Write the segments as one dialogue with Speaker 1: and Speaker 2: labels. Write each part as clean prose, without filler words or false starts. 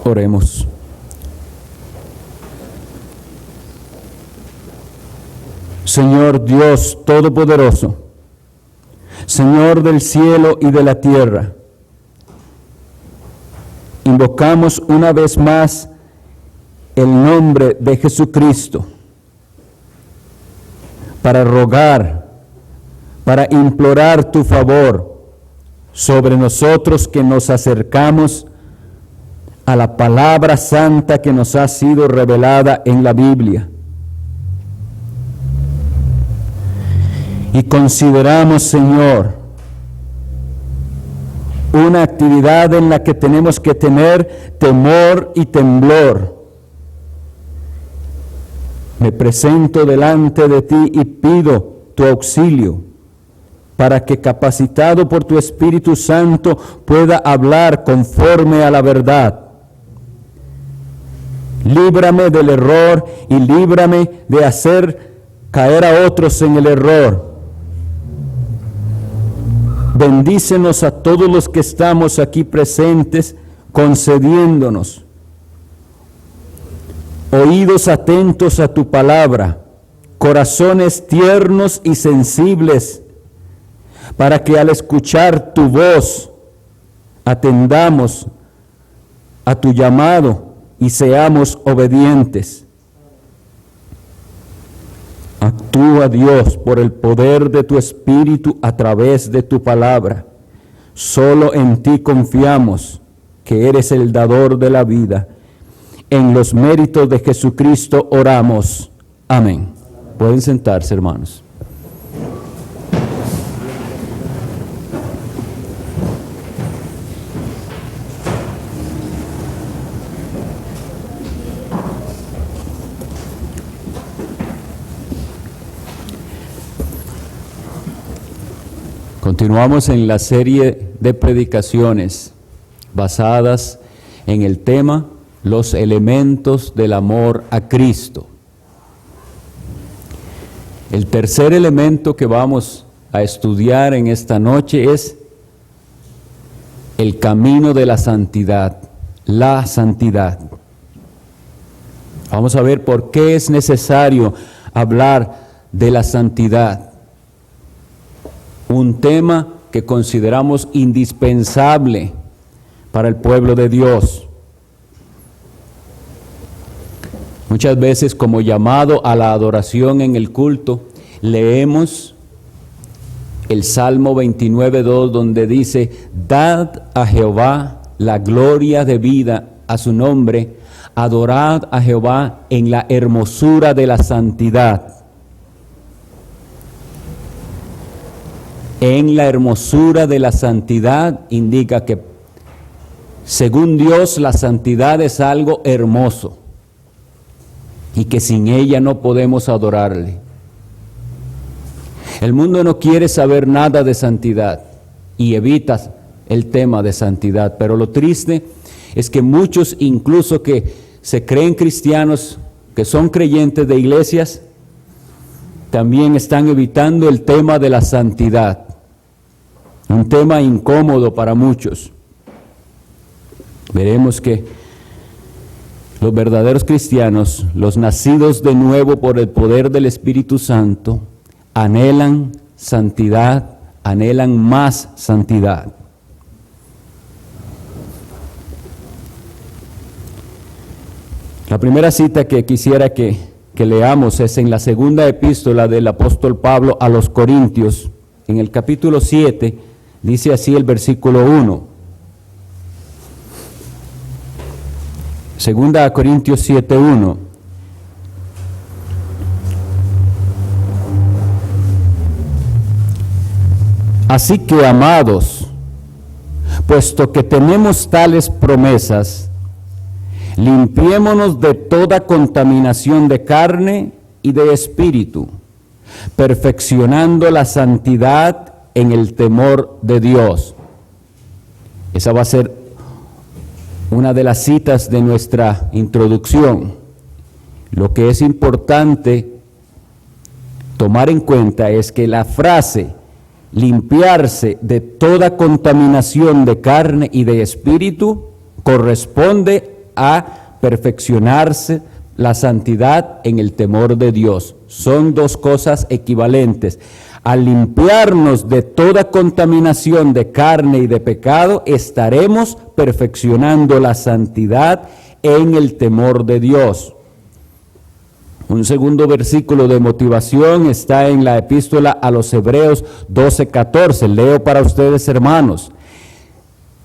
Speaker 1: Oremos. Señor Dios Todopoderoso, Señor del cielo y de la tierra, invocamos una vez más el nombre de Jesucristo para rogar, para implorar tu favor sobre nosotros que nos acercamos a la palabra santa que nos ha sido revelada en la Biblia. Y consideramos, Señor, una actividad en la que tenemos que tener temor y temblor. Me presento delante de ti y pido tu auxilio para que, capacitado por tu Espíritu Santo, pueda hablar conforme a la verdad. Líbrame del error y líbrame de hacer caer a otros en el error. Bendícenos a todos los que estamos aquí presentes, concediéndonos oídos atentos a tu palabra, corazones tiernos y sensibles, para que al escuchar tu voz atendamos a tu llamado y seamos obedientes. Actúa, Dios, por el poder de tu Espíritu a través de tu palabra. Solo en ti confiamos, que eres el dador de la vida. En los méritos de Jesucristo oramos. Amén. Pueden sentarse, hermanos. Continuamos en la serie de predicaciones basadas en el tema Los elementos del amor a Cristo. El tercer elemento que vamos a estudiar en esta noche es el camino de la santidad, la santidad. Vamos a ver por qué es necesario hablar de la santidad. Un tema que consideramos indispensable para el pueblo de Dios. Muchas veces, como llamado a la adoración en el culto, leemos el Salmo 29:2, donde dice: dad a Jehová la gloria debida a su nombre, adorad a Jehová en la hermosura de la santidad. En la hermosura de la santidad indica que, según Dios, la santidad es algo hermoso y que sin ella no podemos adorarle. El mundo no quiere saber nada de santidad y evita el tema de santidad, pero lo triste es que muchos, incluso que se creen cristianos, que son creyentes de iglesias, también están evitando el tema de la santidad. Un tema incómodo para muchos. Veremos que los verdaderos cristianos, los nacidos de nuevo por el poder del Espíritu Santo, anhelan santidad, anhelan más santidad. La primera cita que quisiera que leamos es en la segunda epístola del apóstol Pablo a los Corintios, en el capítulo 7, dice así el versículo 1. Segunda a Corintios 7:1. Así que, amados, puesto que tenemos tales promesas, limpiémonos de toda contaminación de carne y de espíritu, perfeccionando la santidad en el temor de Dios. Esa va a ser una de las citas de nuestra introducción. Lo que es importante tomar en cuenta es que la frase limpiarse de toda contaminación de carne y de espíritu corresponde a perfeccionarse la santidad en el temor de Dios. Son dos cosas equivalentes. Al limpiarnos de toda contaminación de carne y de pecado, estaremos perfeccionando la santidad en el temor de Dios. Un segundo versículo de motivación está en la epístola a los Hebreos 12:14. Leo para ustedes, hermanos.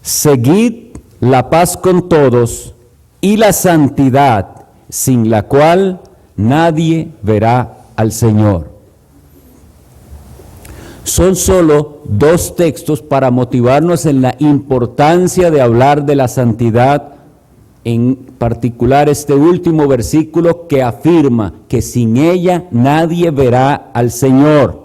Speaker 1: Seguid la paz con todos y la santidad, sin la cual nadie verá al Señor. Son solo dos textos para motivarnos en la importancia de hablar de la santidad, en particular este último versículo que afirma que sin ella nadie verá al Señor.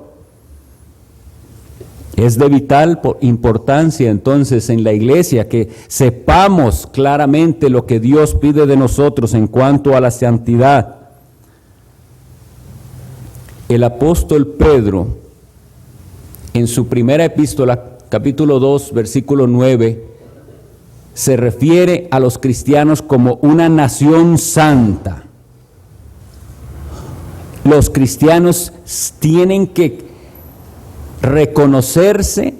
Speaker 1: Es de vital importancia entonces en la iglesia que sepamos claramente lo que Dios pide de nosotros en cuanto a la santidad. El apóstol Pedro, en su primera epístola, capítulo 2, versículo 9, se refiere a los cristianos como una nación santa. Los cristianos tienen que reconocerse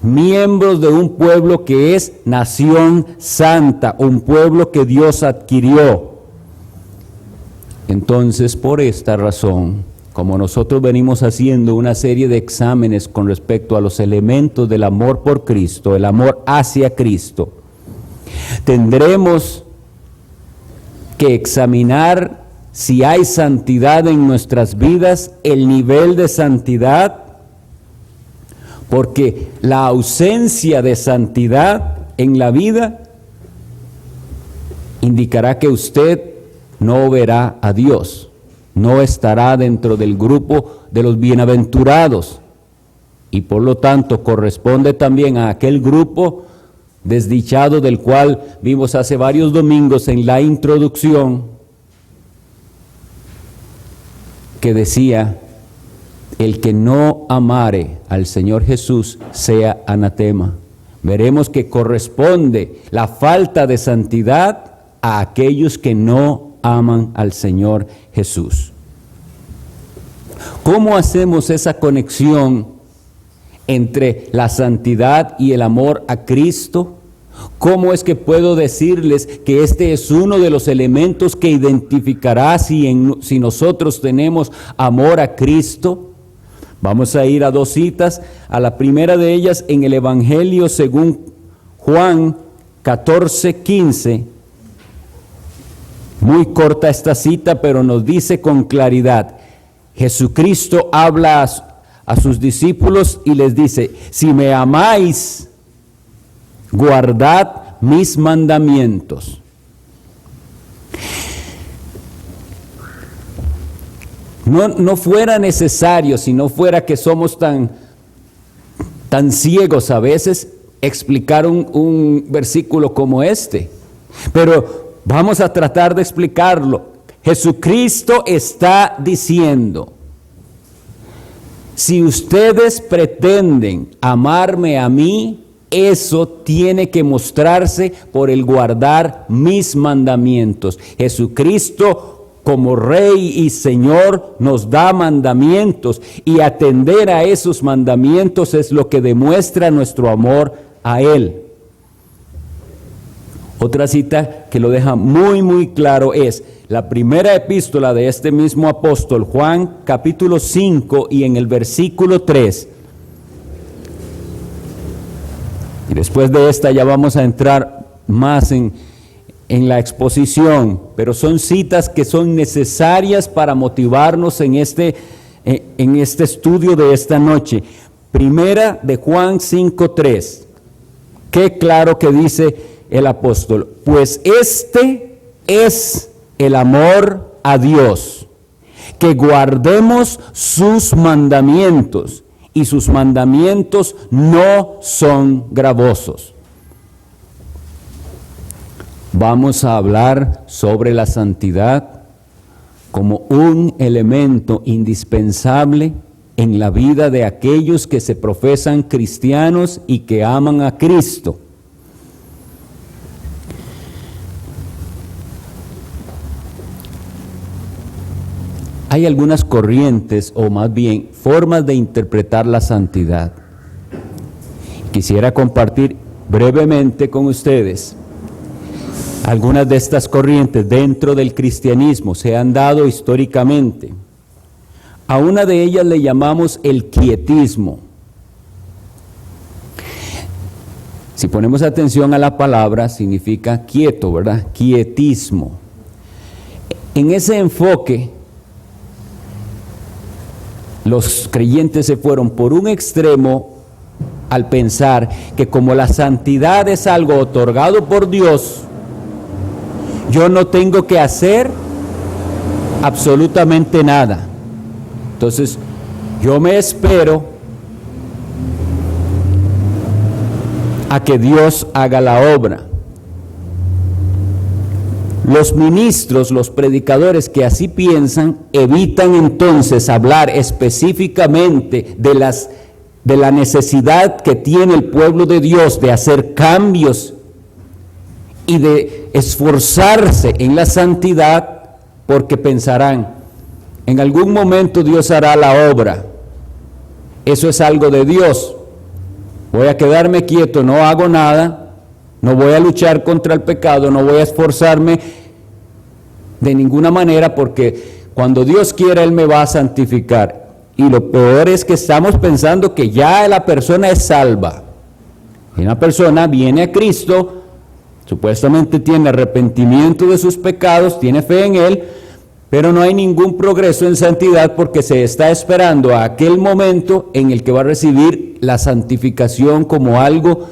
Speaker 1: miembros de un pueblo que es nación santa, un pueblo que Dios adquirió. Entonces, por esta razón, como nosotros venimos haciendo una serie de exámenes con respecto a los elementos del amor por Cristo, el amor hacia Cristo, tendremos que examinar si hay santidad en nuestras vidas, el nivel de santidad, porque la ausencia de santidad en la vida indicará que usted no verá a Dios, no estará dentro del grupo de los bienaventurados, y por lo tanto corresponde también a aquel grupo desdichado del cual vimos hace varios domingos en la introducción, que decía: el que no amare al Señor Jesús sea anatema. Veremos que corresponde la falta de santidad a aquellos que no aman al Señor Jesús. ¿Cómo hacemos esa conexión entre la santidad y el amor a Cristo? ¿Cómo es que puedo decirles que este es uno de los elementos que identificará si nosotros tenemos amor a Cristo? Vamos a ir a dos citas. A la primera de ellas en el Evangelio según Juan 14:15. Muy corta esta cita, pero nos dice con claridad. Jesucristo habla a sus discípulos y les dice: si me amáis, guardad mis mandamientos. No fuera necesario, si no fuera que somos tan ciegos a veces, explicar un versículo como este. Pero vamos a tratar de explicarlo. Jesucristo está diciendo: si ustedes pretenden amarme a mí, eso tiene que mostrarse por el guardar mis mandamientos. Jesucristo, como Rey y Señor, nos da mandamientos, y atender a esos mandamientos es lo que demuestra nuestro amor a Él. Otra cita que lo deja muy claro es la primera epístola de este mismo apóstol, Juan, capítulo 5, y en el versículo 3. Y después de esta ya vamos a entrar más en la exposición, pero son citas que son necesarias para motivarnos en este estudio de esta noche. Primera de Juan 5:3. Qué claro que dice el apóstol: pues este es el amor a Dios, que guardemos sus mandamientos, y sus mandamientos no son gravosos. Vamos a hablar sobre la santidad como un elemento indispensable en la vida de aquellos que se profesan cristianos y que aman a Cristo. hay algunas corrientes, o más bien formas de interpretar la santidad. Quisiera compartir brevemente con ustedes algunas de estas corrientes dentro del cristianismo. Se han dado históricamente. A una de ellas le llamamos el quietismo. Si ponemos atención a la palabra, significa quieto, ¿verdad? Quietismo. En ese enfoque, los creyentes se fueron por un extremo al pensar que como la santidad es algo otorgado por Dios, yo no tengo que hacer absolutamente nada. Entonces, yo me espero a que Dios haga la obra. Los ministros, los predicadores que así piensan, evitan entonces hablar específicamente de la necesidad que tiene el pueblo de Dios de hacer cambios y de esforzarse en la santidad, porque pensarán, en algún momento Dios hará la obra. Eso es algo de Dios. Voy a quedarme quieto, no hago nada, no voy a luchar contra el pecado, no voy a esforzarme de ninguna manera, porque cuando Dios quiera, Él me va a santificar. Y lo peor es que estamos pensando que ya la persona es salva. Y una persona viene a Cristo, supuestamente tiene arrepentimiento de sus pecados, tiene fe en Él, pero no hay ningún progreso en santidad porque se está esperando a aquel momento en el que va a recibir la santificación como algo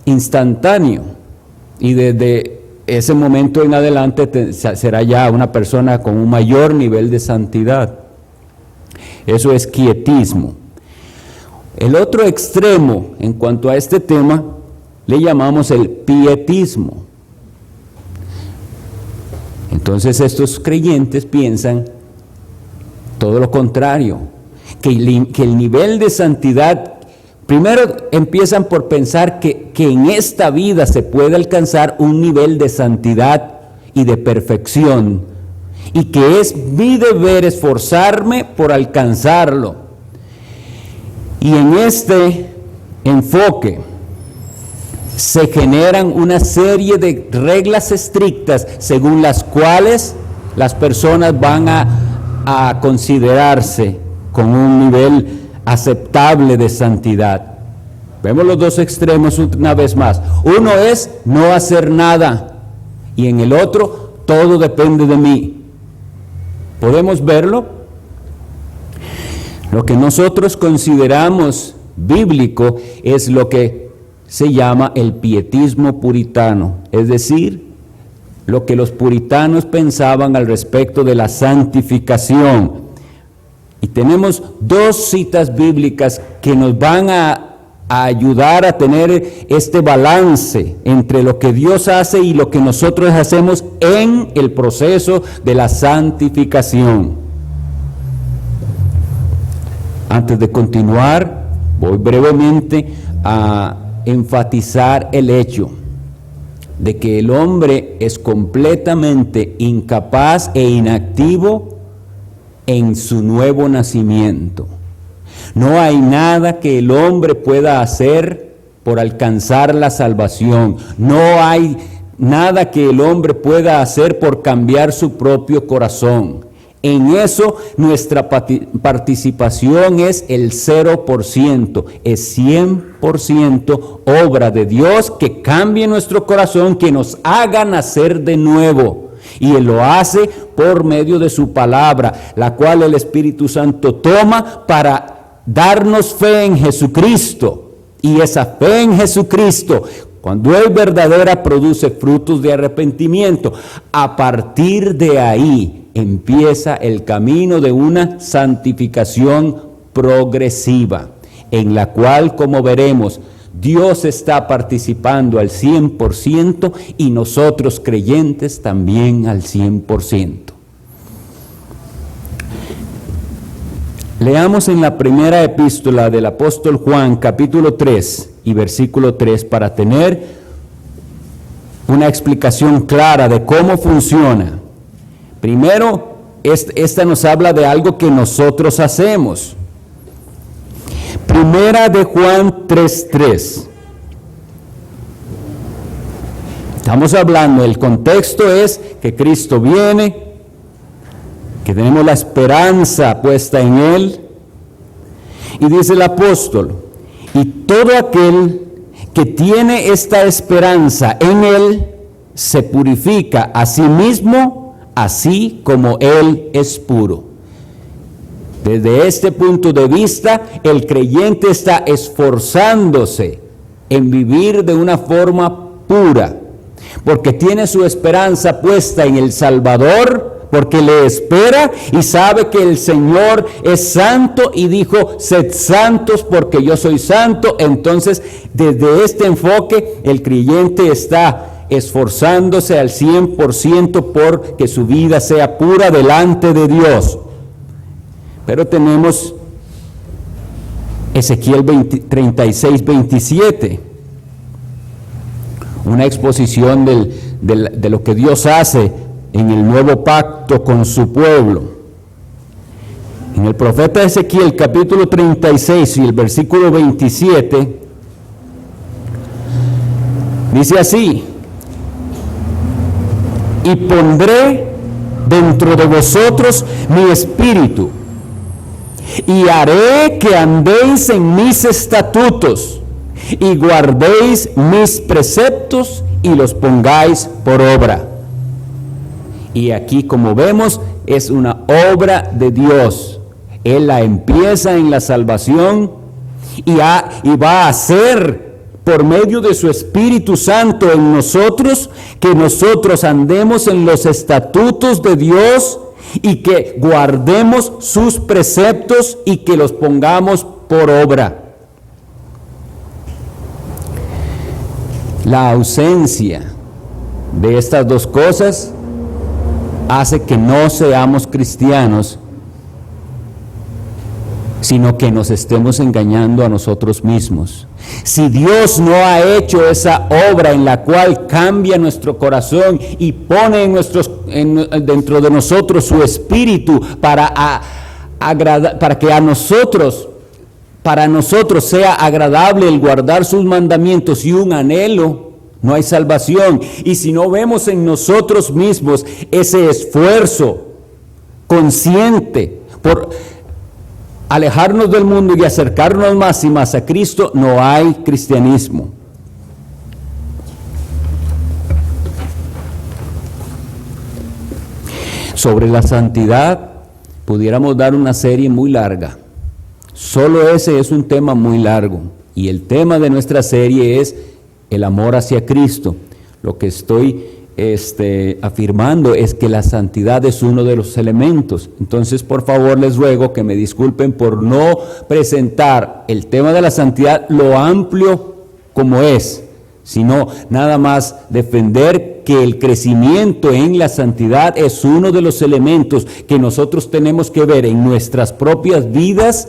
Speaker 1: instantáneo. Y desde ese momento en adelante será ya una persona con un mayor nivel de santidad. Eso es quietismo. El otro extremo en cuanto a este tema le llamamos el pietismo. Entonces estos creyentes piensan todo lo contrario, que el nivel de santidad, primero empiezan por pensar que en esta vida se puede alcanzar un nivel de santidad y de perfección, y que es mi deber esforzarme por alcanzarlo. Y en este enfoque se generan una serie de reglas estrictas según las cuales las personas van a considerarse con un nivel aceptable de santidad. Vemos los dos extremos una vez más. Uno es no hacer nada y en el otro todo depende de mí. ¿Podemos verlo? Lo que nosotros consideramos bíblico es lo que se llama el pietismo puritano, es decir, lo que los puritanos pensaban al respecto de la santificación. Y tenemos dos citas bíblicas que nos van a ayudar a tener este balance entre lo que Dios hace y lo que nosotros hacemos en el proceso de la santificación. Antes de continuar, voy brevemente a enfatizar el hecho de que el hombre es completamente incapaz e inactivo en su nuevo nacimiento. No hay nada que el hombre pueda hacer por alcanzar la salvación. No hay nada que el hombre pueda hacer por cambiar su propio corazón. En eso nuestra participación es el 0%, es 100% obra de Dios que cambie nuestro corazón, que nos haga nacer de nuevo. Y Él lo hace por medio de su palabra, la cual el Espíritu Santo toma para darnos fe en Jesucristo. Y esa fe en Jesucristo, cuando es verdadera, produce frutos de arrepentimiento. A partir de ahí empieza el camino de una santificación progresiva, en la cual, como veremos, Dios está participando al 100% y nosotros creyentes también al 100%. Leamos en la primera epístola del apóstol Juan, capítulo 3 y versículo 3, para tener una explicación clara de cómo funciona. Primero, esta nos habla de algo que nosotros hacemos. Primera de Juan 3:3. Estamos hablando, el contexto es que Cristo viene, que tenemos la esperanza puesta en Él. Y dice el apóstol, y todo aquel que tiene esta esperanza en Él, se purifica a sí mismo, así como Él es puro. Desde este punto de vista, el creyente está esforzándose en vivir de una forma pura, porque tiene su esperanza puesta en el Salvador, porque le espera y sabe que el Señor es santo y dijo, sed santos porque yo soy santo. Entonces, desde este enfoque, el creyente está esforzándose al 100% por que su vida sea pura delante de Dios. Pero tenemos Ezequiel 36:27, una exposición de lo que Dios hace en el nuevo pacto con su pueblo. En el profeta Ezequiel capítulo 36 y el versículo 27, dice así, y pondré dentro de vosotros mi espíritu, y haré que andéis en mis estatutos, y guardéis mis preceptos, y los pongáis por obra. Y aquí, como vemos, es una obra de Dios. Él la empieza en la salvación y va a hacer por medio de su Espíritu Santo en nosotros, que nosotros andemos en los estatutos de Dios y que guardemos sus preceptos y que los pongamos por obra. La ausencia de estas dos cosas hace que no seamos cristianos, sino que nos estemos engañando a nosotros mismos. Si Dios no ha hecho esa obra en la cual cambia nuestro corazón y pone dentro de nosotros su espíritu para que para nosotros sea agradable el guardar sus mandamientos y un anhelo, no hay salvación. Y si no vemos en nosotros mismos ese esfuerzo consciente por alejarnos del mundo y acercarnos más y más a Cristo, no hay cristianismo. Sobre la santidad pudiéramos dar una serie muy larga. Solo ese es un tema muy largo. Y el tema de nuestra serie es el amor hacia Cristo. Lo que estoy afirmando es que la santidad es uno de los elementos. Entonces, por favor, les ruego que me disculpen por no presentar el tema de la santidad lo amplio como es, sino nada más defender que el crecimiento en la santidad es uno de los elementos que nosotros tenemos que ver en nuestras propias vidas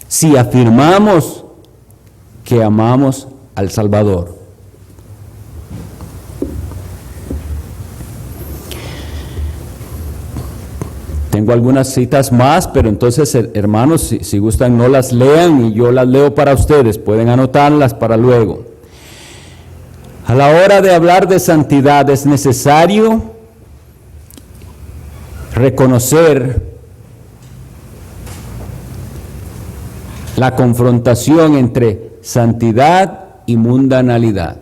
Speaker 1: si afirmamos que amamos al Salvador. Tengo algunas citas más, pero entonces, hermanos, si gustan, no las lean y yo las leo para ustedes. Pueden anotarlas para luego. A la hora de hablar de santidad es necesario reconocer la confrontación entre santidad y mundanalidad.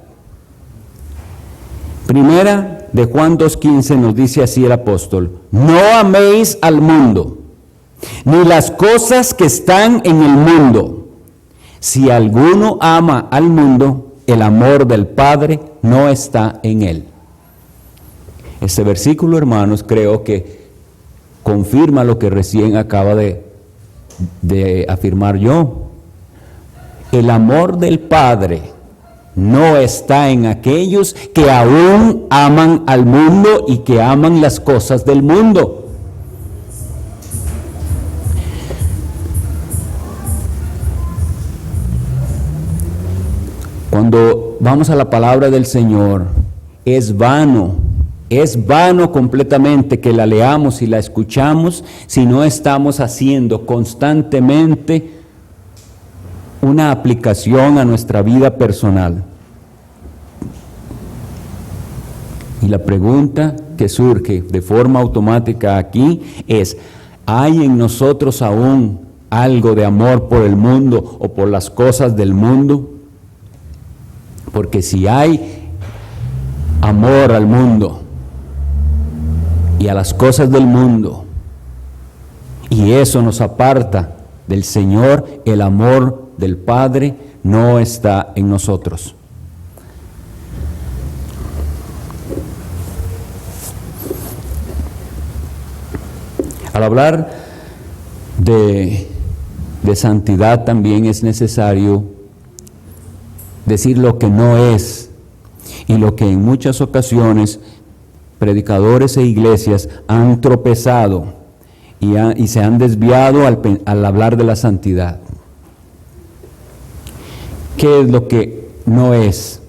Speaker 1: Primera de Juan 2:15 nos dice así el apóstol: no améis al mundo, ni las cosas que están en el mundo. Si alguno ama al mundo, el amor del Padre no está en él. Este versículo, hermanos, creo que confirma lo que recién acaba de afirmar yo. El amor del Padre no está en aquellos que aún aman al mundo y que aman las cosas del mundo. Cuando vamos a la palabra del Señor, es vano Es vano completamente que la leamos y la escuchamos si no estamos haciendo constantemente una aplicación a nuestra vida personal. Y la pregunta que surge de forma automática aquí es: ¿hay en nosotros aún algo de amor por el mundo o por las cosas del mundo? Porque si hay amor al mundo y a las cosas del mundo, y eso nos aparta del Señor, el amor del Padre no está en nosotros. Al hablar de santidad también es necesario decir lo que no es y lo que en muchas ocasiones predicadores e iglesias han tropezado y se han desviado al hablar de la santidad. ¿Qué es lo que no es?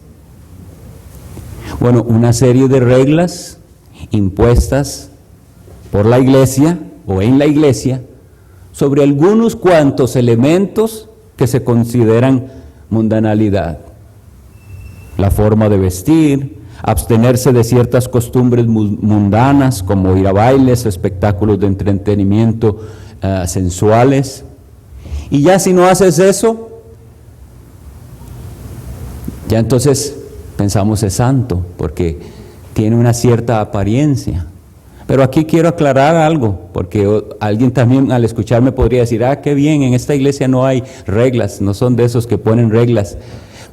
Speaker 1: Bueno, una serie de reglas impuestas por la iglesia o en la iglesia sobre algunos cuantos elementos que se consideran mundanalidad. La forma de vestir, abstenerse de ciertas costumbres mundanas como ir a bailes, espectáculos de entretenimiento sensuales. Y ya si no haces eso, ya entonces pensamos es santo porque tiene una cierta apariencia. Pero aquí quiero aclarar algo, porque alguien también al escucharme podría decir: qué bien, en esta iglesia no hay reglas, no son de esos que ponen reglas.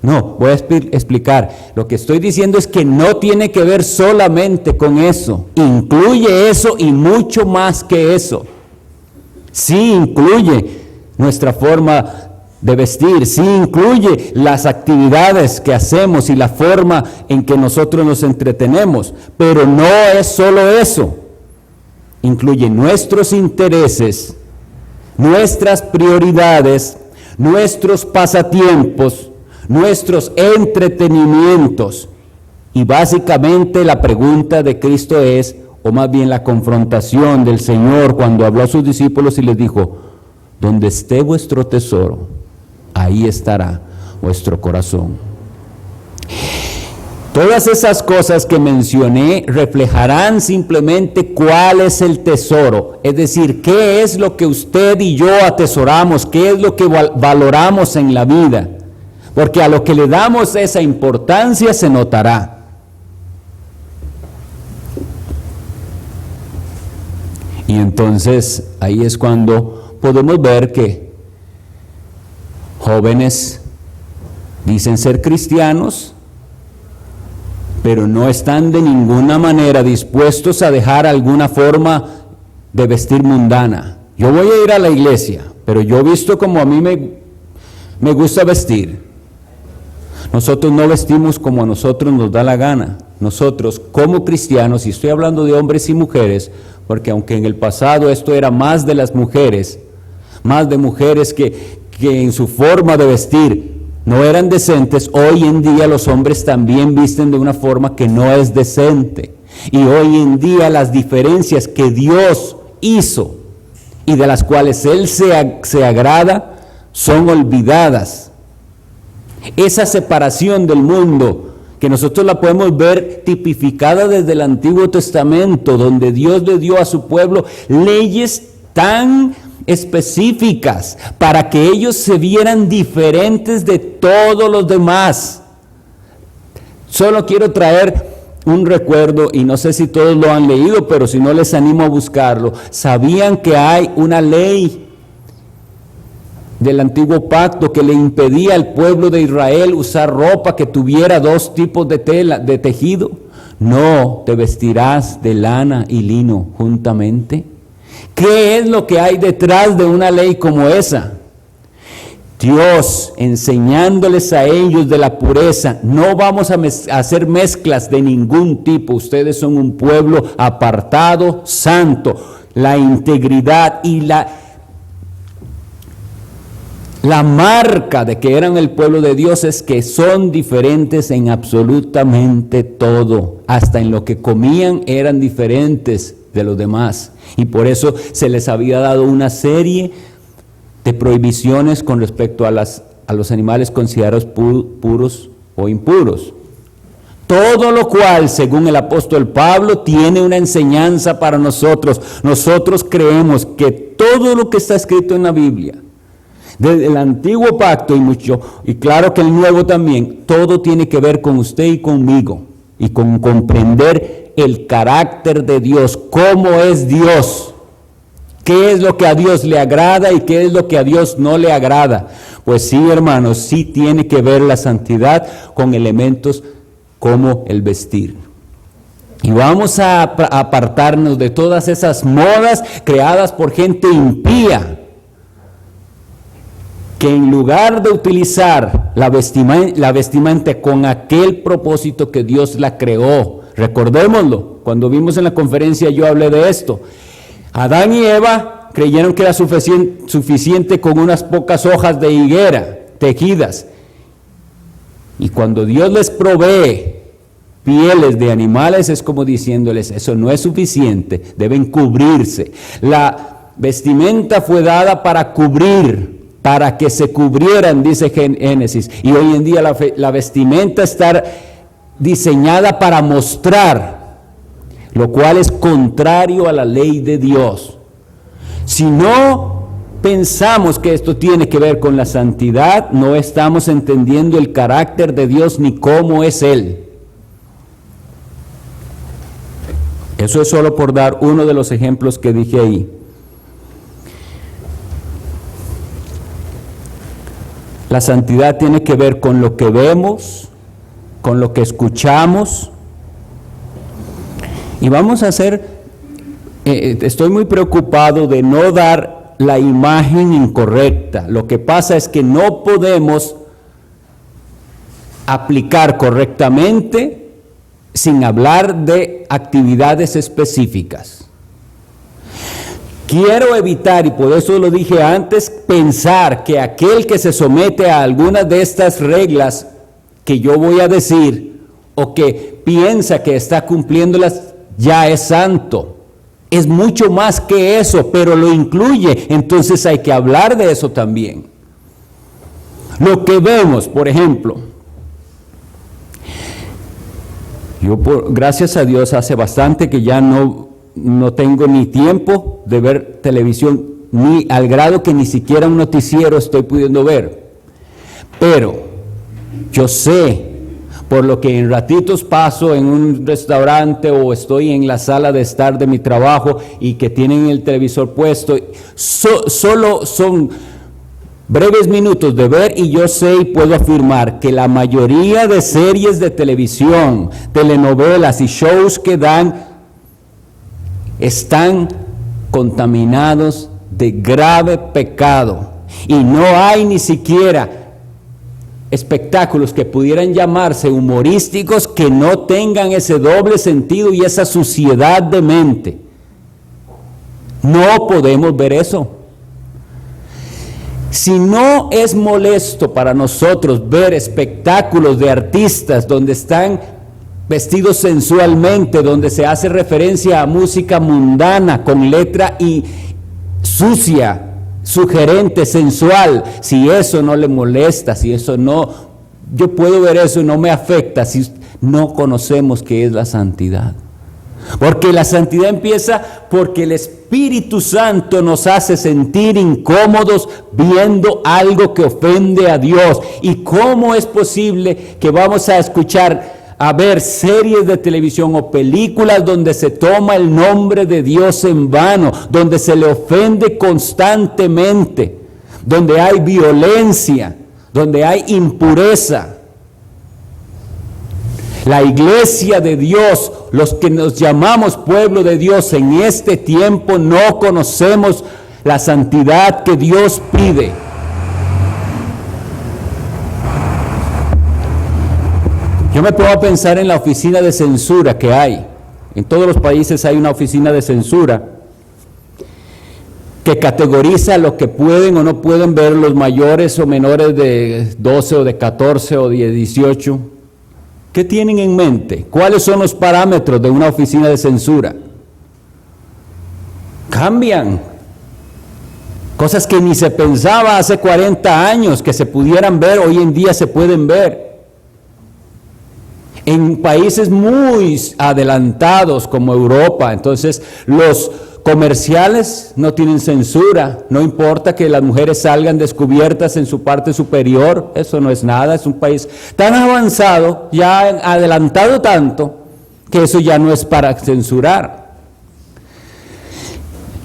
Speaker 1: No, voy a explicar. Lo que estoy diciendo es que no tiene que ver solamente con eso, incluye eso y mucho más que eso. Sí incluye nuestra forma de vestir, sí incluye las actividades que hacemos y la forma en que nosotros nos entretenemos, pero no es solo eso. Incluye nuestros intereses, nuestras prioridades, nuestros pasatiempos, nuestros entretenimientos. Y básicamente la pregunta de Cristo es, o más bien la confrontación del Señor cuando habló a sus discípulos y les dijo: donde esté vuestro tesoro, ahí estará vuestro corazón. Todas esas cosas que mencioné reflejarán simplemente cuál es el tesoro, es decir, qué es lo que usted y yo atesoramos, qué es lo que valoramos en la vida, porque a lo que le damos esa importancia se notará. Y entonces ahí es cuando podemos ver que jóvenes dicen ser cristianos, pero no están de ninguna manera dispuestos a dejar alguna forma de vestir mundana. Yo voy a ir a la iglesia, pero yo visto como a mí me gusta vestir. Nosotros no vestimos como a nosotros nos da la gana. Nosotros como cristianos, y estoy hablando de hombres y mujeres, porque aunque en el pasado esto era más de las mujeres, más de mujeres que en su forma de vestir no eran decentes, hoy en día los hombres también visten de una forma que no es decente. Y hoy en día las diferencias que Dios hizo y de las cuales Él se agrada son olvidadas. Esa separación del mundo que nosotros la podemos ver tipificada desde el Antiguo Testamento, donde Dios le dio a su pueblo leyes tan específicas para que ellos se vieran diferentes de todos los demás. Solo quiero traer un recuerdo, y no sé si todos lo han leído, pero si no les animo a buscarlo. ¿Sabían que hay una ley del antiguo pacto que le impedía al pueblo de Israel usar ropa que tuviera dos tipos de tela, de tejido? No te vestirás de lana y lino juntamente. ¿Qué es lo que hay detrás de una ley como esa? Dios enseñándoles a ellos de la pureza. No vamos a hacer mezclas de ningún tipo. Ustedes son un pueblo apartado, santo. La integridad y La marca de que eran el pueblo de Dios es que son diferentes en absolutamente todo. Hasta en lo que comían eran diferentes de los demás. Y por eso se les había dado una serie de prohibiciones con respecto a los animales considerados puros o impuros. Todo lo cual, según el apóstol Pablo, tiene una enseñanza para nosotros. Nosotros creemos que todo lo que está escrito en la Biblia, desde el antiguo pacto y claro que el nuevo también, todo tiene que ver con usted y conmigo, y con comprender el carácter de Dios, cómo es Dios, qué es lo que a Dios le agrada y qué es lo que a Dios no le agrada. Pues sí, hermanos, sí tiene que ver la santidad con elementos como el vestir. Y vamos a apartarnos de todas esas modas creadas por gente impía, que en lugar de utilizar la vestimenta con aquel propósito que Dios la creó, recordémoslo, cuando vimos en la conferencia yo hablé de esto. Adán y Eva creyeron que era suficiente con unas pocas hojas de higuera tejidas. Y cuando Dios les provee pieles de animales, es como diciéndoles, eso no es suficiente, deben cubrirse. La vestimenta fue dada para cubrir, para que se cubrieran, dice Génesis. Y hoy en día la vestimenta está diseñada para mostrar, lo cual es contrario a la ley de Dios. Si no pensamos que esto tiene que ver con la santidad, no estamos entendiendo el carácter de Dios ni cómo es Él. Eso es solo por dar uno de los ejemplos que dije ahí. La santidad tiene que ver con lo que vemos, con lo que escuchamos. Y vamos a estoy muy preocupado de no dar la imagen incorrecta. Lo que pasa es que no podemos aplicar correctamente sin hablar de actividades específicas. Quiero evitar, y por eso lo dije antes, pensar que aquel que se somete a algunas de estas reglas que yo voy a decir, o que piensa que está cumpliéndolas, ya es santo. Es mucho más que eso, pero lo incluye, entonces hay que hablar de eso también. Lo que vemos, por ejemplo, gracias a Dios, hace bastante que ya no tengo ni tiempo de ver televisión, ni al grado que ni siquiera un noticiero estoy pudiendo ver. Pero yo sé, por lo que en ratitos paso en un restaurante o estoy en la sala de estar de mi trabajo y que tienen el televisor puesto, solo son breves minutos de ver, y yo sé y puedo afirmar que la mayoría de series de televisión, telenovelas y shows que dan están contaminados de grave pecado, y no hay ni siquiera espectáculos que pudieran llamarse humorísticos que no tengan ese doble sentido y esa suciedad de mente. No podemos ver eso. Si no es molesto para nosotros ver espectáculos de artistas donde están vestidos sensualmente, donde se hace referencia a música mundana con letra y sucia, sugerente, sensual, si eso no le molesta, si eso no, yo puedo ver eso y no me afecta si no conocemos qué es la santidad. Porque la santidad empieza porque el Espíritu Santo nos hace sentir incómodos viendo algo que ofende a Dios. ¿Y cómo es posible que vamos a ver series de televisión o películas donde se toma el nombre de Dios en vano, donde se le ofende constantemente, donde hay violencia, donde hay impureza? La iglesia de Dios, los que nos llamamos pueblo de Dios en este tiempo, no conocemos la santidad que Dios pide. Yo me pongo a pensar en la oficina de censura que hay. En todos los países hay una oficina de censura que categoriza lo que pueden o no pueden ver los mayores o menores de 12 o de 14 o de 18. ¿Qué tienen en mente? ¿Cuáles son los parámetros de una oficina de censura? Cambian. Cosas que ni se pensaba hace 40 años que se pudieran ver, hoy en día se pueden ver. En países muy adelantados como Europa, entonces los comerciales no tienen censura, no importa que las mujeres salgan descubiertas en su parte superior, eso no es nada, es un país tan avanzado, ya adelantado tanto, que eso ya no es para censurar.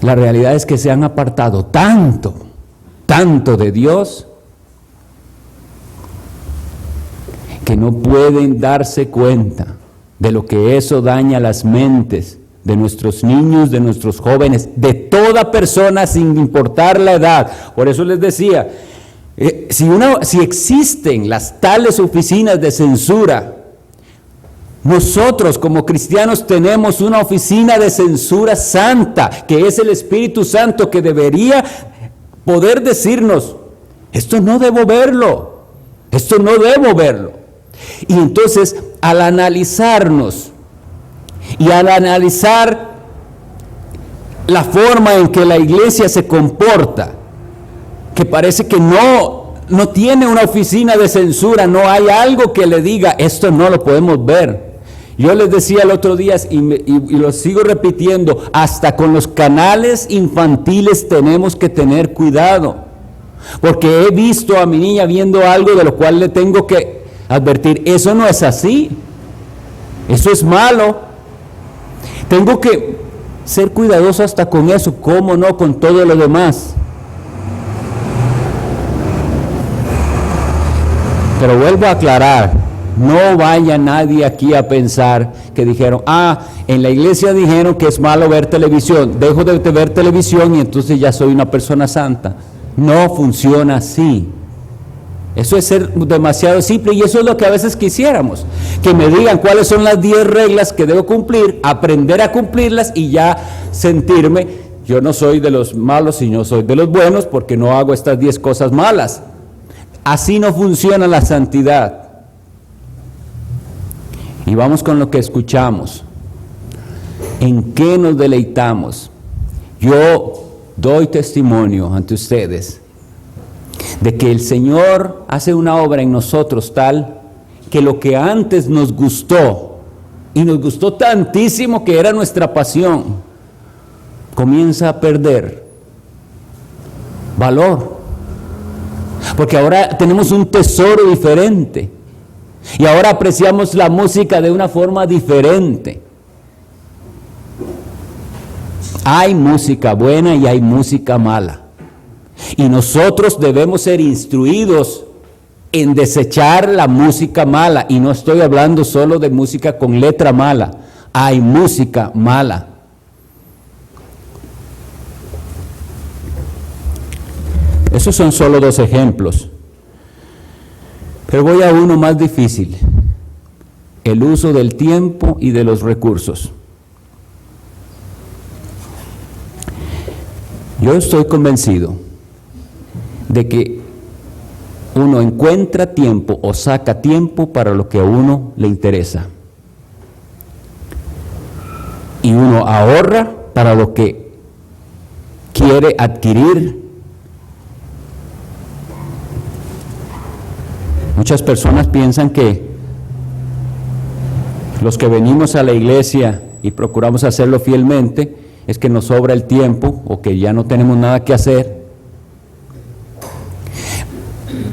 Speaker 1: La realidad es que se han apartado tanto de Dios, que no pueden darse cuenta de lo que eso daña las mentes de nuestros niños, de nuestros jóvenes, de toda persona sin importar la edad. Por eso les decía, si existen las tales oficinas de censura, nosotros como cristianos tenemos una oficina de censura santa, que es el Espíritu Santo, que debería poder decirnos, esto no debo verlo, esto no debo verlo. Y entonces, al analizarnos y al analizar la forma en que la iglesia se comporta, que parece que no tiene una oficina de censura, no hay algo que le diga, esto no lo podemos ver. Yo les decía el otro día, y lo sigo repitiendo, hasta con los canales infantiles tenemos que tener cuidado, porque he visto a mi niña viendo algo de lo cual le tengo que advertir, eso no es así, eso es malo. Tengo que ser cuidadoso hasta con eso, ¿cómo no con todo lo demás? Pero vuelvo a aclarar, no vaya nadie aquí a pensar que dijeron, en la iglesia dijeron que es malo ver televisión, dejo de ver televisión y entonces ya soy una persona santa. No funciona así. Eso es ser demasiado simple y eso es lo que a veces quisiéramos, que me digan cuáles son las 10 reglas que debo cumplir, aprender a cumplirlas y ya sentirme, yo no soy de los malos y no soy de los buenos porque no hago estas 10 cosas malas. Así no funciona la santidad. Y vamos con lo que escuchamos. ¿En qué nos deleitamos? Yo doy testimonio ante ustedes de que el Señor hace una obra en nosotros tal que lo que antes nos gustó, y nos gustó tantísimo que era nuestra pasión, comienza a perder valor, porque ahora tenemos un tesoro diferente, y ahora apreciamos la música de una forma diferente. Hay música buena y hay música mala. Y nosotros debemos ser instruidos en desechar la música mala. Y no estoy hablando solo de música con letra mala. Hay música mala. Esos son solo 2 ejemplos. Pero voy a uno más difícil. El uso del tiempo y de los recursos. Yo estoy convencido de que uno encuentra tiempo o saca tiempo para lo que a uno le interesa. Y uno ahorra para lo que quiere adquirir. Muchas personas piensan que los que venimos a la iglesia y procuramos hacerlo fielmente, es que nos sobra el tiempo o que ya no tenemos nada que hacer.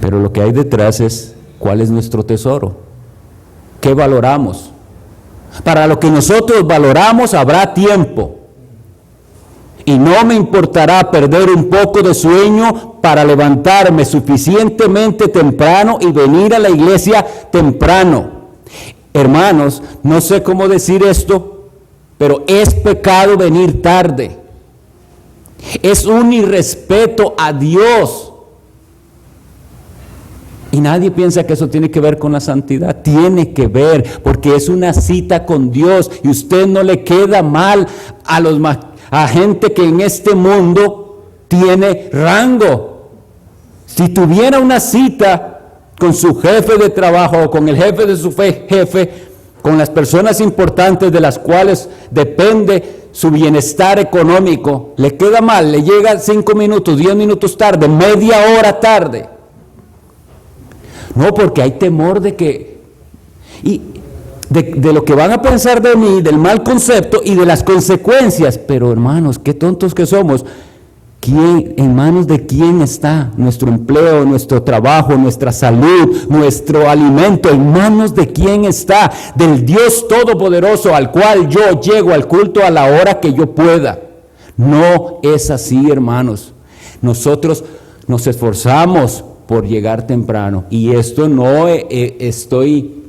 Speaker 1: Pero lo que hay detrás es cuál es nuestro tesoro, qué valoramos. Para lo que nosotros valoramos habrá tiempo. Y no me importará perder un poco de sueño para levantarme suficientemente temprano y venir a la iglesia temprano. Hermanos, no sé cómo decir esto, pero es pecado venir tarde. Es un irrespeto a Dios. Y nadie piensa que eso tiene que ver con la santidad. Tiene que ver, porque es una cita con Dios. Y usted no le queda mal a gente que en este mundo tiene rango. Si tuviera una cita con su jefe de trabajo o con el jefe de su jefe, con las personas importantes de las cuales depende su bienestar económico, le queda mal, le llega 5 minutos, 10 minutos tarde, media hora tarde. No, porque hay temor de que, de lo que van a pensar de mí, del mal concepto y de las consecuencias. Pero hermanos, qué tontos que somos. ¿En manos de quién está nuestro empleo, nuestro trabajo, nuestra salud, nuestro alimento? ¿En manos de quién está? Del Dios Todopoderoso, al cual yo llego al culto a la hora que yo pueda. No es así, hermanos. Nosotros nos esforzamos por llegar temprano, y esto no estoy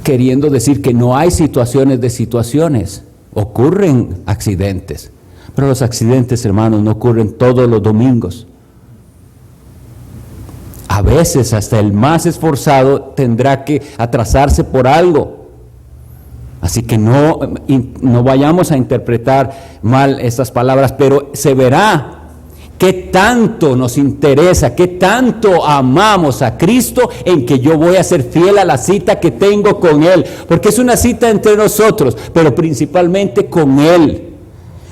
Speaker 1: queriendo decir que no hay situaciones de situaciones. Ocurren accidentes. Pero los accidentes, hermanos, no ocurren todos los domingos. A veces hasta el más esforzado tendrá que atrasarse por algo. Así que no vayamos a interpretar mal estas palabras, pero se verá qué tanto nos interesa, qué tanto amamos a Cristo, en que yo voy a ser fiel a la cita que tengo con Él. Porque es una cita entre nosotros, pero principalmente con Él.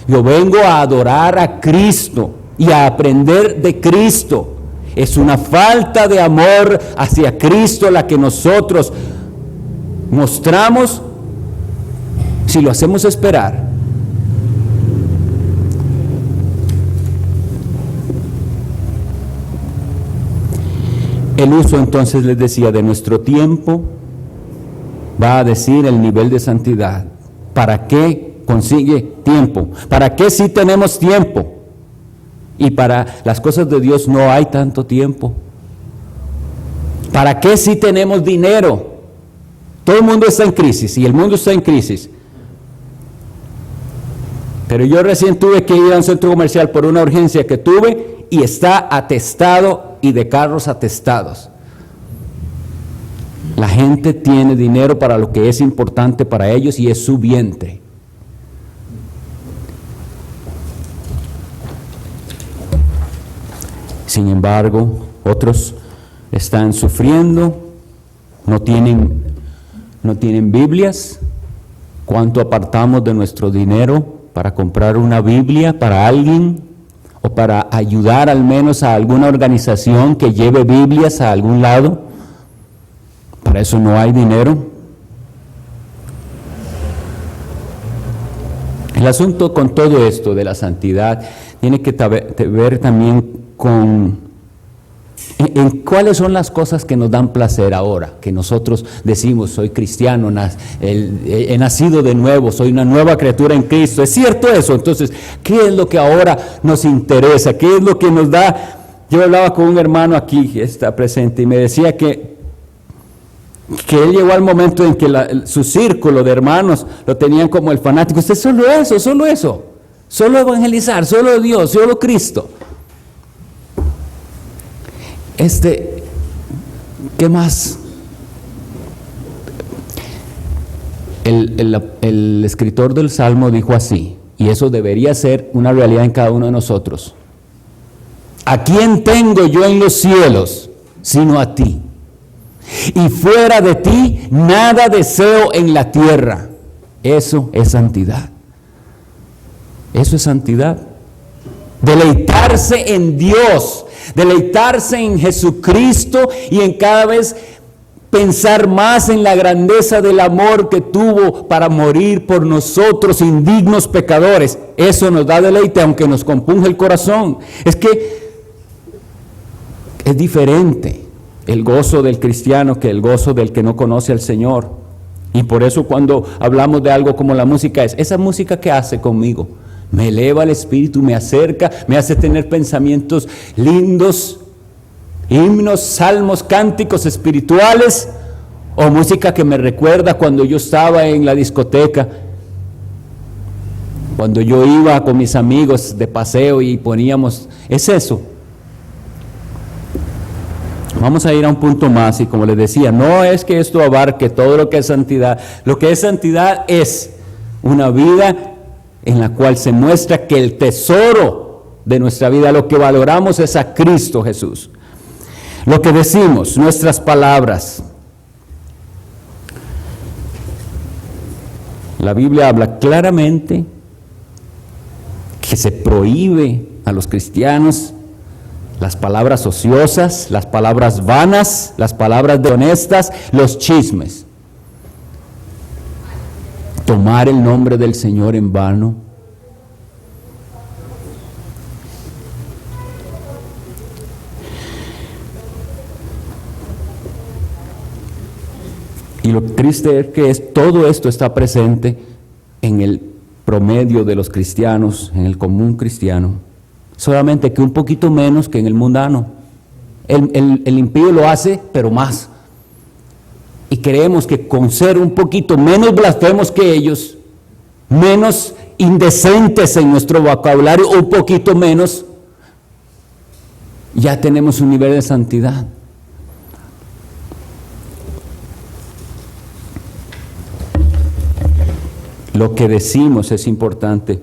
Speaker 1: Yo vengo a adorar a Cristo y a aprender de Cristo. Es una falta de amor hacia Cristo la que nosotros mostramos si lo hacemos esperar. El uso, entonces, les decía, de nuestro tiempo va a decir el nivel de santidad. ¿Para qué consigue tiempo? ¿Para qué sí tenemos tiempo? Y para las cosas de Dios no hay tanto tiempo. ¿Para qué sí tenemos dinero? Todo el mundo está en crisis y el mundo está en crisis. Pero yo recién tuve que ir a un centro comercial por una urgencia que tuve y está atestado y de carros atestados. La gente tiene dinero para lo que es importante para ellos y es su vientre. Sin embargo, otros están sufriendo, no tienen Biblias. ¿Cuánto apartamos de nuestro dinero para comprar una Biblia para alguien? O para ayudar al menos a alguna organización que lleve Biblias a algún lado. Para eso no hay dinero. El asunto con todo esto de la santidad tiene que ver también en cuáles son las cosas que nos dan placer ahora, que nosotros decimos, soy cristiano, he nacido de nuevo, soy una nueva criatura en Cristo. ¿Es cierto eso? Entonces, ¿qué es lo que ahora nos interesa? ¿Qué es lo que nos da? Yo hablaba con un hermano aquí que está presente y me decía que él llegó al momento en que su círculo de hermanos lo tenían como el fanático. Usted solo eso, solo evangelizar, solo Dios, solo Cristo. ¿Qué más? El escritor del Salmo dijo así, y eso debería ser una realidad en cada uno de nosotros: ¿a quién tengo yo en los cielos sino a ti? Y fuera de ti nada deseo en la tierra. Eso es santidad. Eso es santidad. Deleitarse en Dios, deleitarse en Jesucristo y en cada vez pensar más en la grandeza del amor que tuvo para morir por nosotros, indignos pecadores. Eso nos da deleite, aunque nos compunge el corazón. Es que es diferente el gozo del cristiano que el gozo del que no conoce al Señor. Y por eso cuando hablamos de algo como la música, es esa música que hace conmigo. Me eleva el espíritu, me acerca, me hace tener pensamientos lindos, himnos, salmos, cánticos espirituales, o música que me recuerda cuando yo estaba en la discoteca, cuando yo iba con mis amigos de paseo y poníamos, es eso. Vamos a ir a un punto más y como les decía, no es que esto abarque todo lo que es santidad. Lo que es santidad es una vida en la cual se muestra que el tesoro de nuestra vida, lo que valoramos es a Cristo Jesús. Lo que decimos, nuestras palabras. La Biblia habla claramente que se prohíbe a los cristianos las palabras ociosas, las palabras vanas, las palabras deshonestas, los chismes. Tomar el nombre del Señor en vano. Y lo triste es que todo esto está presente en el promedio de los cristianos, en el común cristiano. Solamente que un poquito menos que en el mundano. El impío lo hace, pero más. Y creemos que con ser un poquito menos blasfemos que ellos, menos indecentes en nuestro vocabulario, un poquito menos, ya tenemos un nivel de santidad. Lo que decimos es importante.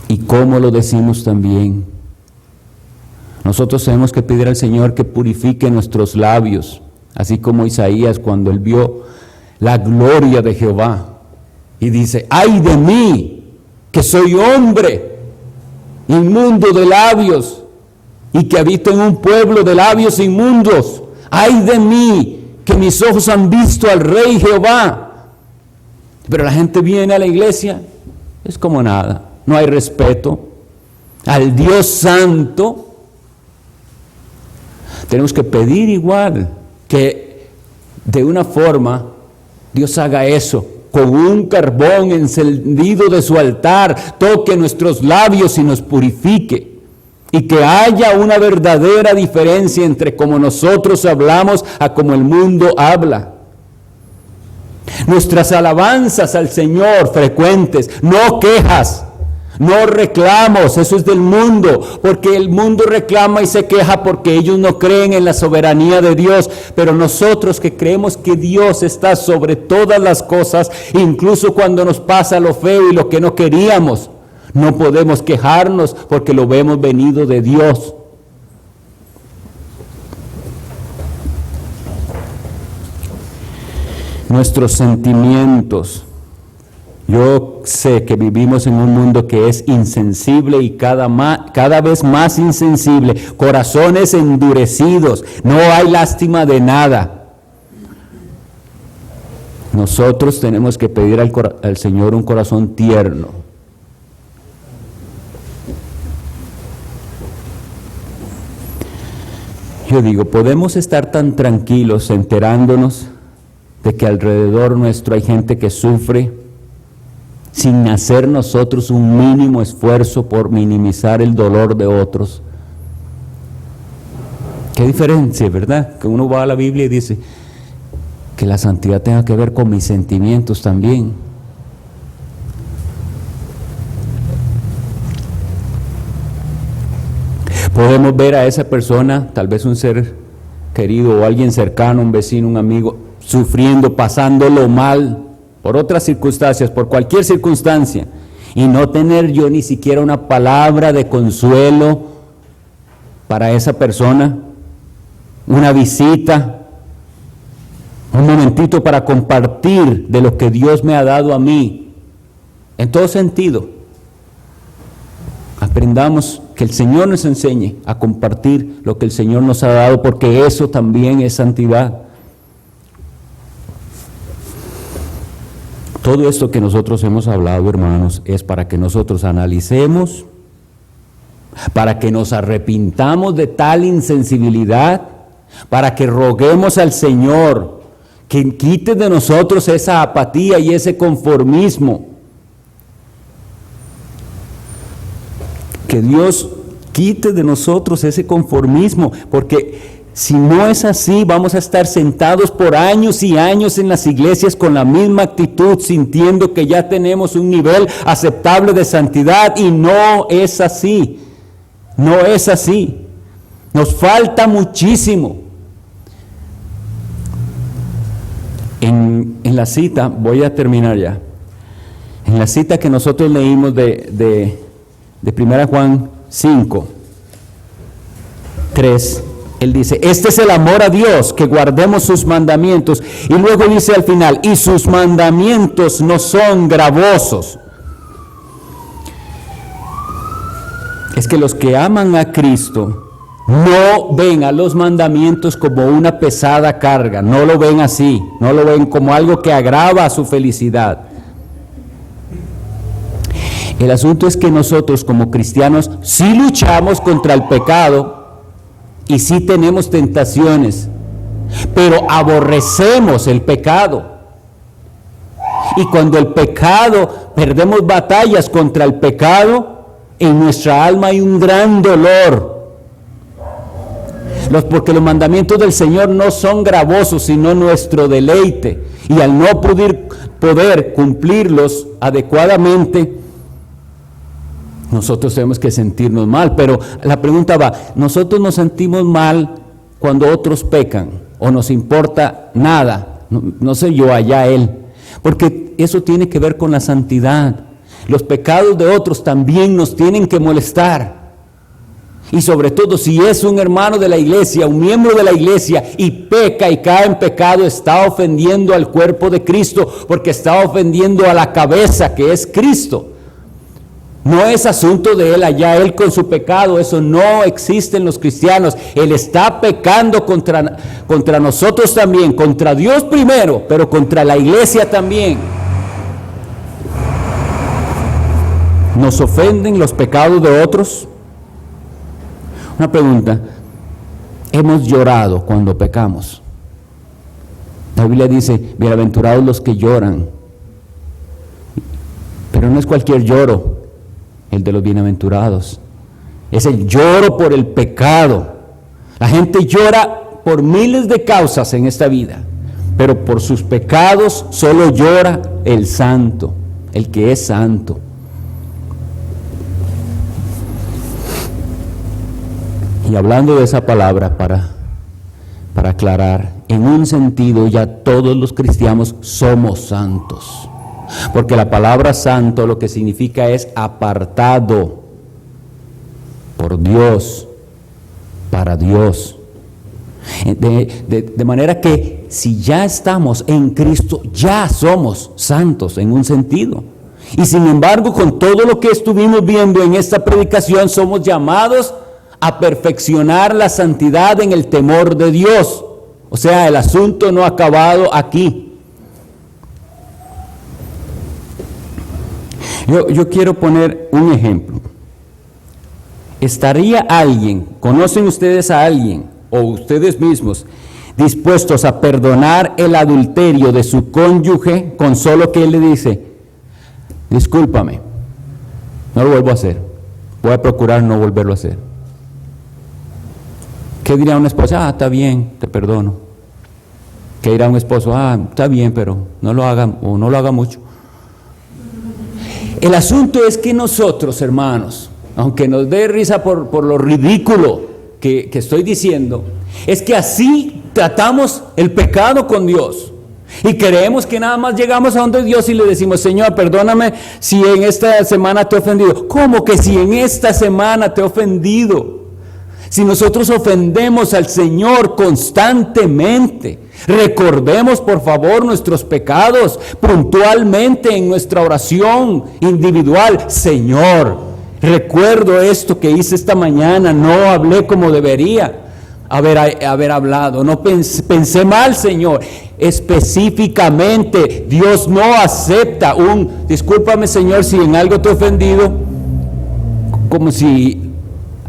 Speaker 1: Y cómo lo decimos también. Nosotros tenemos que pedir al Señor que purifique nuestros labios, así como Isaías cuando él vio la gloria de Jehová y dice: ¡ay de mí, que soy hombre, inmundo de labios, y que habito en un pueblo de labios inmundos! ¡Ay de mí, que mis ojos han visto al Rey Jehová! Pero la gente viene a la iglesia, es como nada, no hay respeto al Dios Santo. Tenemos que pedir igual que de una forma Dios haga eso, con un carbón encendido de su altar, toque nuestros labios y nos purifique, y que haya una verdadera diferencia entre cómo nosotros hablamos a cómo el mundo habla. Nuestras alabanzas al Señor frecuentes, no quejas, no reclamos, eso es del mundo, porque el mundo reclama y se queja porque ellos no creen en la soberanía de Dios, pero nosotros que creemos que Dios está sobre todas las cosas, incluso cuando nos pasa lo feo y lo que no queríamos, no podemos quejarnos porque lo vemos venido de Dios. Nuestros sentimientos. Yo sé que vivimos en un mundo que es insensible y cada vez más insensible, corazones endurecidos, no hay lástima de nada. Nosotros tenemos que pedir al Señor un corazón tierno. Yo digo, podemos estar tan tranquilos enterándonos de que alrededor nuestro hay gente que sufre, sin hacer nosotros un mínimo esfuerzo por minimizar el dolor de otros. Qué diferencia, ¿verdad? Que uno va a la Biblia y dice que la santidad tenga que ver con mis sentimientos también. Podemos ver a esa persona, tal vez un ser querido o alguien cercano, un vecino, un amigo, sufriendo, pasándolo mal, por otras circunstancias, por cualquier circunstancia, y no tener yo ni siquiera una palabra de consuelo para esa persona, una visita, un momentito para compartir de lo que Dios me ha dado a mí, en todo sentido. Aprendamos que el Señor nos enseñe a compartir lo que el Señor nos ha dado, porque eso también es santidad. Todo esto que nosotros hemos hablado, hermanos, es para que nosotros analicemos, para que nos arrepintamos de tal insensibilidad, para que roguemos al Señor que quite de nosotros esa apatía y ese conformismo. Que Dios quite de nosotros ese conformismo, porque si no es así, vamos a estar sentados por años y años en las iglesias con la misma actitud, sintiendo que ya tenemos un nivel aceptable de santidad, y no es así. No es así. Nos falta muchísimo. En en la cita, voy a terminar ya, en la cita que nosotros leímos de 1 Juan 5, 3, él dice, este es el amor a Dios, que guardemos sus mandamientos, y luego dice al final, y sus mandamientos no son gravosos. Es que los que aman a Cristo no ven a los mandamientos como una pesada carga, no lo ven así, no lo ven como algo que agrava su felicidad. El asunto es que nosotros como cristianos sí luchamos contra el pecado y sí tenemos tentaciones, pero aborrecemos el pecado. Y cuando el pecado, perdemos batallas contra el pecado, en nuestra alma hay un gran dolor. Porque los mandamientos del Señor no son gravosos, sino nuestro deleite. Y al no poder cumplirlos adecuadamente, nosotros tenemos que sentirnos mal. Pero la pregunta va, ¿nosotros nos sentimos mal cuando otros pecan? ¿O nos importa nada? No sé yo, allá él. Porque eso tiene que ver con la santidad. Los pecados de otros también nos tienen que molestar. Y sobre todo si es un hermano de la iglesia, un miembro de la iglesia, y peca y cae en pecado, está ofendiendo al cuerpo de Cristo, porque está ofendiendo a la cabeza que es Cristo. No es asunto de él allá, él con su pecado, eso no existe en los cristianos. Él está pecando contra nosotros también, contra Dios primero, pero contra la iglesia también. ¿Nos ofenden los pecados de otros? Una pregunta, ¿hemos llorado cuando pecamos? La Biblia dice, bienaventurados los que lloran, pero no es cualquier lloro el de los bienaventurados, es el lloro por el pecado. La gente llora por miles de causas en esta vida, pero por sus pecados solo llora el santo, el que es santo. Y hablando de esa palabra, para aclarar, en un sentido ya todos los cristianos somos santos, porque la palabra santo lo que significa es apartado por Dios, para Dios. De manera que si ya estamos en Cristo, ya somos santos en un sentido. Y sin embargo, con todo lo que estuvimos viendo en esta predicación, somos llamados a perfeccionar la santidad en el temor de Dios. O sea, el asunto no ha acabado aquí. Yo quiero poner un ejemplo. ¿Estaría alguien, conocen ustedes a alguien, o ustedes mismos, dispuestos a perdonar el adulterio de su cónyuge con solo que él le dice, discúlpame, no lo vuelvo a hacer, voy a procurar no volverlo a hacer? ¿Qué diría una esposa? Está bien, te perdono. ¿Qué dirá un esposo? Está bien, pero no lo haga, o no lo haga mucho. El asunto es que nosotros, hermanos, aunque nos dé risa por lo ridículo que estoy diciendo, es que así tratamos el pecado con Dios. Y creemos que nada más llegamos a donde Dios y le decimos, Señor, perdóname si en esta semana te he ofendido. ¿Cómo que si en esta semana te he ofendido? Si nosotros ofendemos al Señor constantemente, recordemos por favor nuestros pecados puntualmente en nuestra oración individual. Señor, recuerdo esto que hice esta mañana, no hablé como debería haber hablado, no pensé mal, Señor. Específicamente, Dios no acepta discúlpame, Señor, si en algo te he ofendido, como si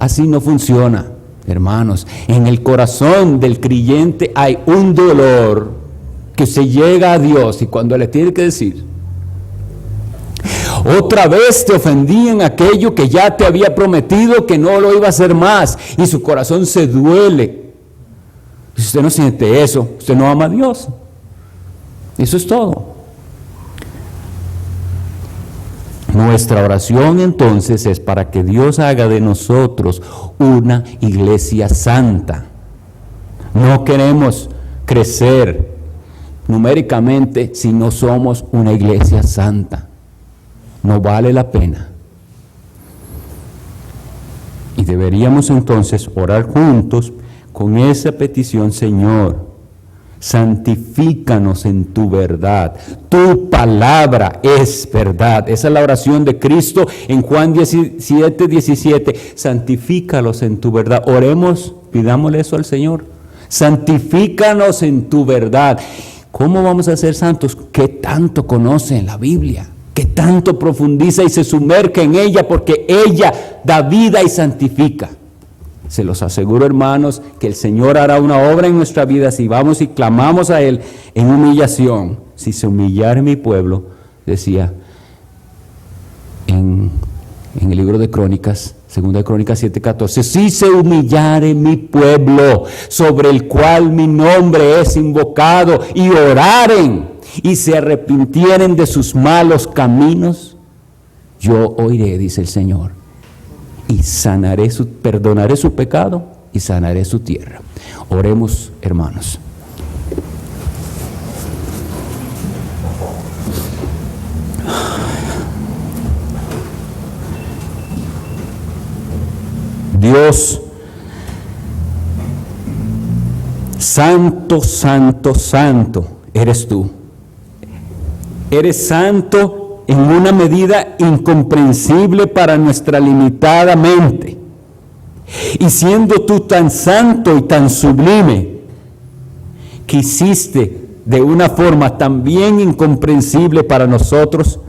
Speaker 1: así no funciona. Hermanos, en el corazón del creyente hay un dolor que se llega a Dios y cuando le tiene que decir, otra vez te ofendí en aquello que ya te había prometido que no lo iba a hacer más, y su corazón se duele. Si usted no siente eso, usted no ama a Dios. Eso es todo. Nuestra oración entonces es para que Dios haga de nosotros una iglesia santa. No queremos crecer numéricamente si no somos una iglesia santa. No vale la pena. Y deberíamos entonces orar juntos con esa petición: Señor, santifícanos en tu verdad. Tu palabra es verdad. Esa es la oración de Cristo en Juan 17, 17. Santifícalos en tu verdad. Oremos, pidámosle eso al Señor. Santifícanos en tu verdad. ¿Cómo vamos a ser santos? ¿Qué tanto conoce en la Biblia? ¿Qué tanto profundiza y se sumerge en ella? Porque ella da vida y santifica. Se los aseguro, hermanos, que el Señor hará una obra en nuestra vida si vamos y clamamos a Él en humillación. Si se humillare mi pueblo, decía en el libro de Crónicas, 2 Crónicas 7:14, si se humillare mi pueblo, sobre el cual mi nombre es invocado, y oraren y se arrepintieren de sus malos caminos, yo oiré, dice el Señor, y perdonaré su pecado y sanaré su tierra. Oremos, hermanos. Dios, santo, santo, santo eres tú. Eres santo en una medida incomprensible para nuestra limitada mente. Y siendo tú tan santo y tan sublime, quisiste de una forma también incomprensible para nosotros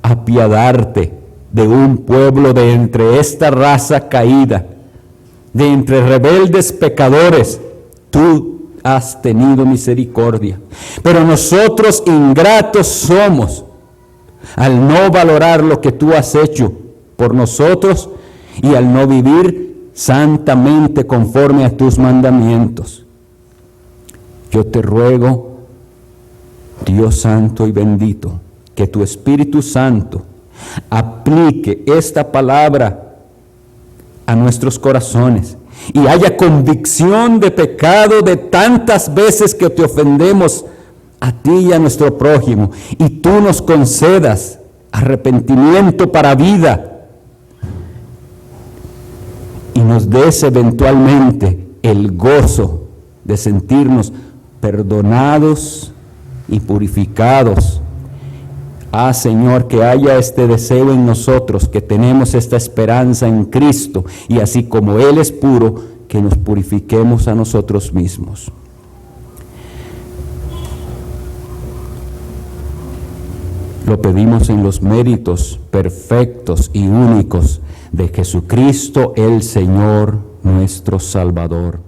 Speaker 1: apiadarte de un pueblo de entre esta raza caída, de entre rebeldes pecadores. Tú has tenido misericordia. Pero nosotros ingratos somos al no valorar lo que tú has hecho por nosotros y al no vivir santamente conforme a tus mandamientos. Yo te ruego, Dios santo y bendito, que tu Espíritu Santo aplique esta palabra a nuestros corazones y haya convicción de pecado de tantas veces que te ofendemos a ti y a nuestro prójimo, y tú nos concedas arrepentimiento para vida y nos des eventualmente el gozo de sentirnos perdonados y purificados. Señor, que haya este deseo en nosotros, que tenemos esta esperanza en Cristo, y así como Él es puro, que nos purifiquemos a nosotros mismos. Lo pedimos en los méritos perfectos y únicos de Jesucristo el Señor, nuestro Salvador.